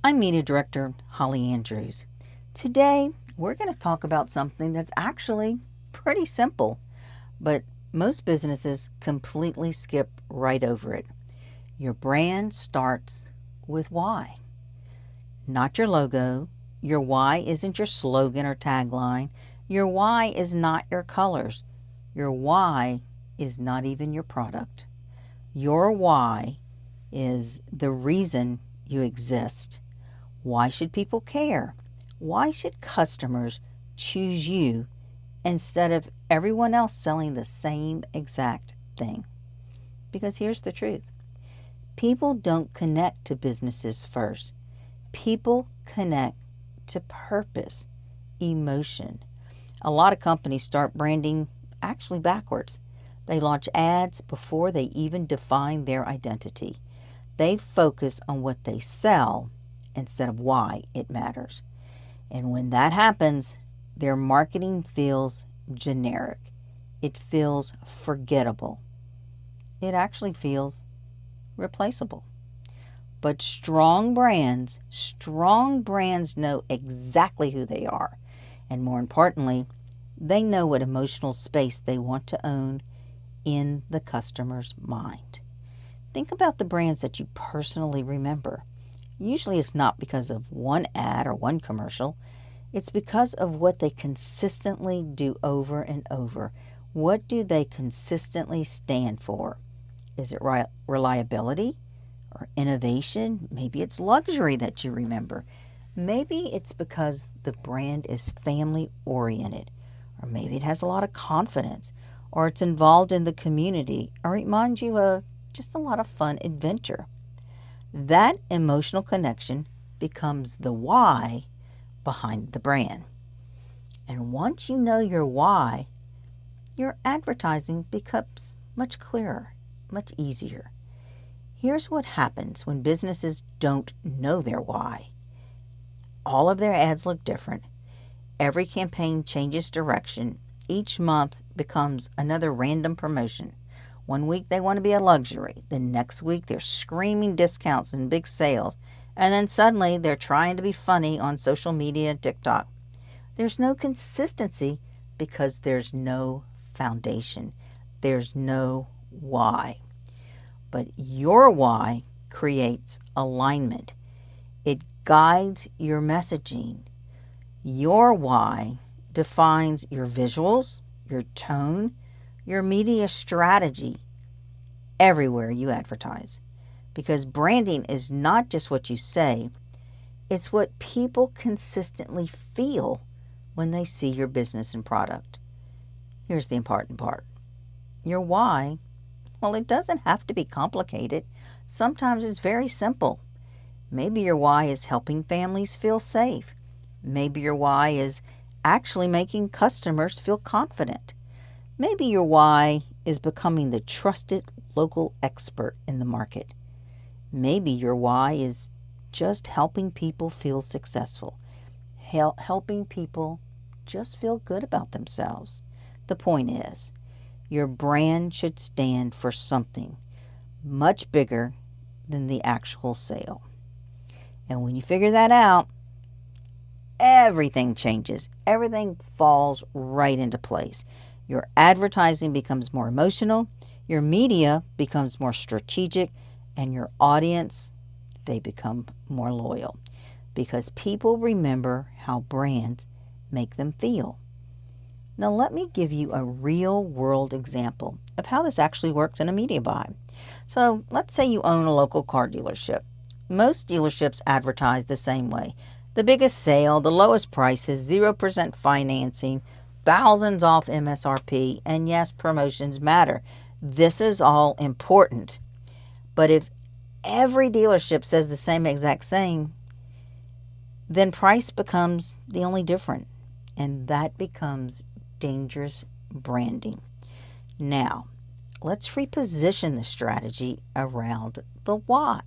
I'm Media Director Holly Andrews. Today, we're going to talk about something that's actually pretty simple, but most businesses completely skip right over it. Your brand starts with why, not your logo. Your why isn't your slogan or tagline. Your why is not your colors. Your why is not even your product. Your why is the reason you exist. Why should people care? Why should customers choose you instead of everyone else selling the same exact thing? Because here's the truth. People don't connect to businesses first. People connect to purpose, emotion. A lot of companies start branding actually backwards. They launch ads before they even define their identity. They focus on what they sell instead of why it matters. And when that happens, their marketing feels generic. It feels forgettable. It actually feels replaceable. But strong brands know exactly who they are. And more importantly, they know what emotional space they want to own in the customer's mind. Think about the brands that you personally remember. Usually it's not because of one ad or one commercial. It's because of what they consistently do over and over. What do they consistently stand for? Is it reliability or innovation? Maybe it's luxury that you remember. Maybe it's because the brand is family oriented, or maybe it has a lot of confidence, or it's involved in the community, or it reminds you of just a lot of fun adventure. That emotional connection becomes the why behind the brand. And once you know your why, your advertising becomes much clearer, much easier. Here's what happens when businesses don't know their why. All of their ads look different. Every campaign changes direction. Each month becomes another random promotion. One week they want to be a luxury. The next week they're screaming discounts and big sales. And then suddenly they're trying to be funny on social media and TikTok. There's no consistency because there's no foundation. There's no why. But your why creates alignment. It guides your messaging. Your why defines your visuals, your tone, your media strategy everywhere you advertise. Because branding is not just what you say, it's what people consistently feel when they see your business and product. Here's the important part. Your why, well, it doesn't have to be complicated. Sometimes it's very simple. Maybe your why is helping families feel safe. Maybe your why is actually making customers feel confident. Maybe your why is becoming the trusted local expert in the market. Maybe your why is just helping people feel successful, helping people just feel good about themselves. The point is, your brand should stand for something much bigger than the actual sale. And when you figure that out, everything changes. Everything falls right into place. Your advertising becomes more emotional, your media becomes more strategic, and your audience, they become more loyal. Because people remember how brands make them feel. Now let me give you a real world example of how this actually works in a media buy. So let's say you own a local car dealership. Most dealerships advertise the same way. The biggest sale, the lowest prices, 0% financing, thousands off MSRP, and yes, promotions matter. This is all important. But if every dealership says the same exact thing, then price becomes the only difference. And that becomes dangerous branding. Now, let's reposition the strategy around the why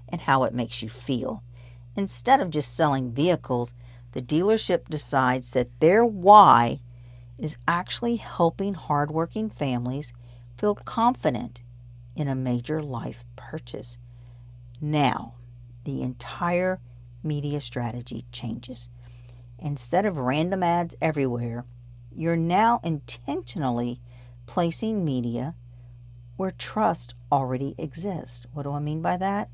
and how it makes you feel. Instead of just selling vehicles, the dealership decides that their why is actually helping hardworking families feel confident in a major life purchase. Now, the entire media strategy changes. Instead of random ads everywhere, you're now intentionally placing media where trust already exists. What do I mean by that?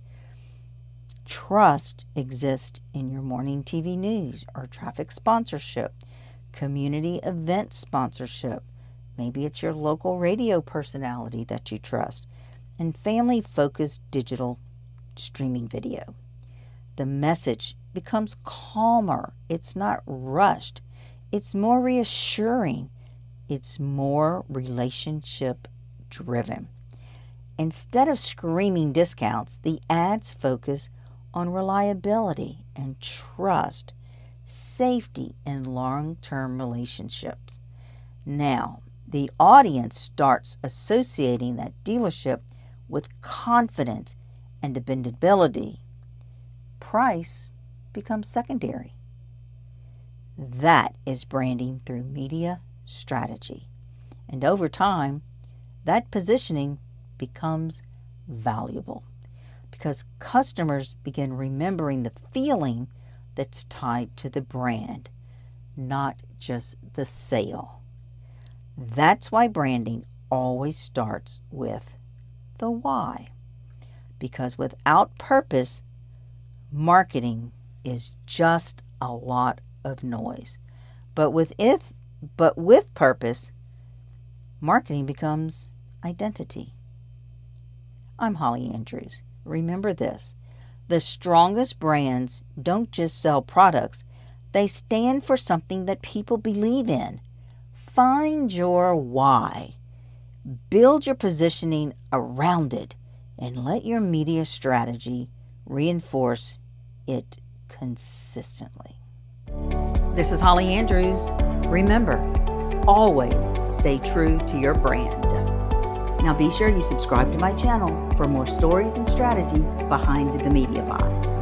Trust exists in your morning TV news or traffic sponsorship, community event sponsorship. Maybe it's your local radio personality that you trust, and family-focused digital streaming video. The message becomes calmer. It's not rushed. It's more reassuring. It's more relationship driven. Instead of screaming discounts, the ads focus on reliability and trust, safety, and long-term relationships. Now, the audience starts associating that dealership with confidence and dependability. Price becomes secondary. That is branding through media strategy. And over time, that positioning becomes valuable because customers begin remembering the feeling that's tied to the brand, not just the sale. That's why branding always starts with the why. Because without purpose, marketing is just a lot of noise. But with purpose, marketing becomes identity. I'm Holly Andrews. Remember this: the strongest brands don't just sell products, they stand for something that people believe in. Find your why. Build your positioning around it and let your media strategy reinforce it consistently. This is Holly Andrews. Remember, always stay true to your brand. Now be sure you subscribe to my channel for more stories and strategies behind the media buy.